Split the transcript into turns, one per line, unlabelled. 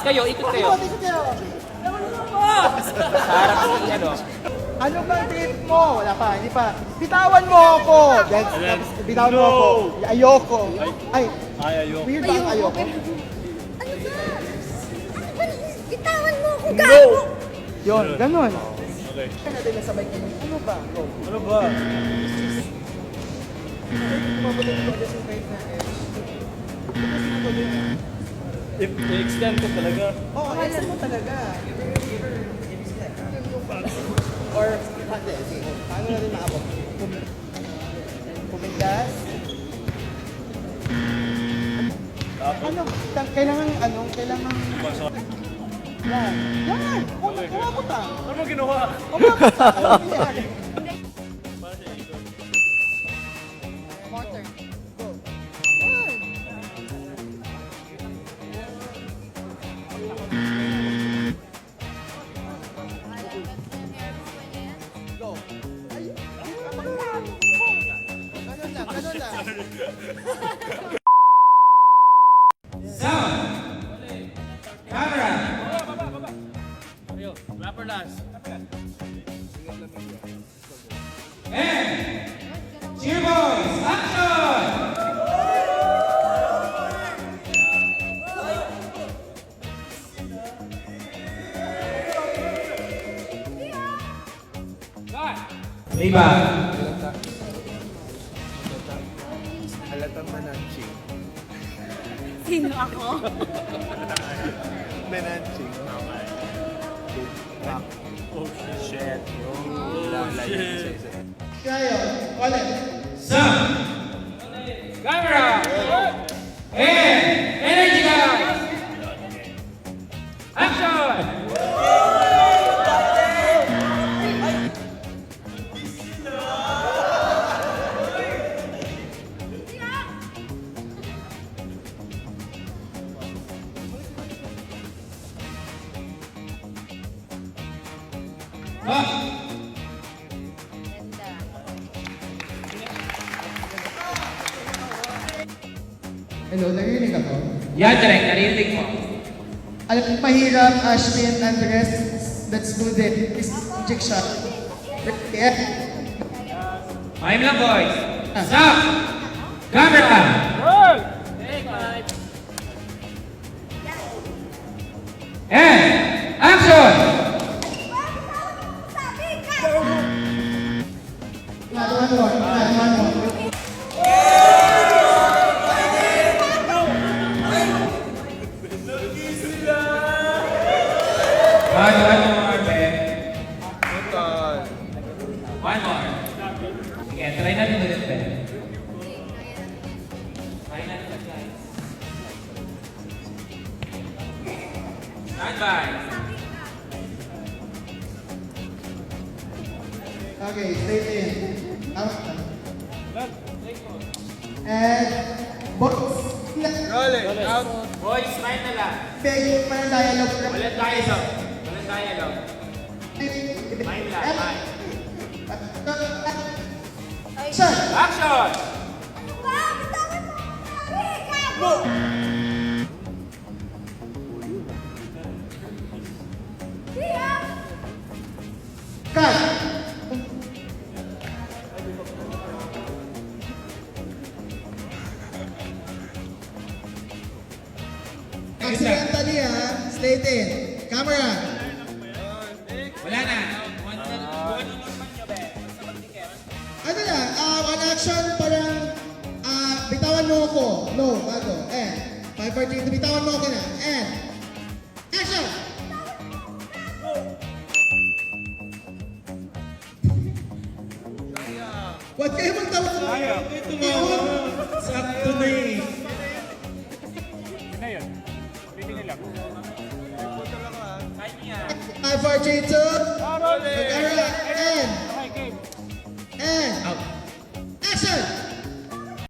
kayo, ikot kayo.
Ikot kayo.
Sa harap ng ano.
Ano bang tip mo? Wala pa, hindi pa. Bitawan mo ako. Bitawan mo ako. Ayoko. Ay,
ayoko.
Weird ba ang ayoko?
Ano ba? Ano ba? Bitawan mo ako, gago!
Yun, ganun.
Okay.
Kaya natin nasabay kayo. Ano ba? Go.
Ano ba?
Mabulit ko just in case na
If i-extend ko talaga.
Oo, extend mo talaga. Or, hindi, sige. Paano natin maabot? Pumigas? Ano? Kailangan, yan. Yan! Umabot ka!
Ano mo ginawa?
Umabot ka! Yan.
Water.
Go. Yan. Go. Ay, ganun lang, ganun lang.
Rapper last.
Cheer boys, action! Liba.
Halatang mananching.
Sino ako?
Mananching.
Oh shit.
Kaya, ulit.
Sound. Camera. And energy guys. Action.
Hello, narinig ako?
Yan, direct. Narinig mo.
Alam mo, mahirap, Ashley and Andres. Let's do this. Check shot. Yeah.
Mime lang, boys. Sound. Camera.
Roll!
And action.
One more.
One more, Ben. One more. Sige, try natin ulit, Ben. Try natin, guys. Stand by.
Okay, stay in. Out. And box.
Rolling. Out.
Boys, smile na lang.
Peggy pa ng dialogue.
Walang dialogue. Walang dialogue. Smile lang, smile.
Action!
Action!
Ano ba? Bitawan mo ako, gago! Tia!
Cut! Accidentally ha, stay in. Camera.
Wala na.
Ano lang, one action parang bitawan mo ako. No, bago. And 5, 4, 3, bitawan mo ako na. And action! Huwag kayo magtawa. Sakto na eh.
Yun na yun. Titingin lang.
5, 4, 3, 2.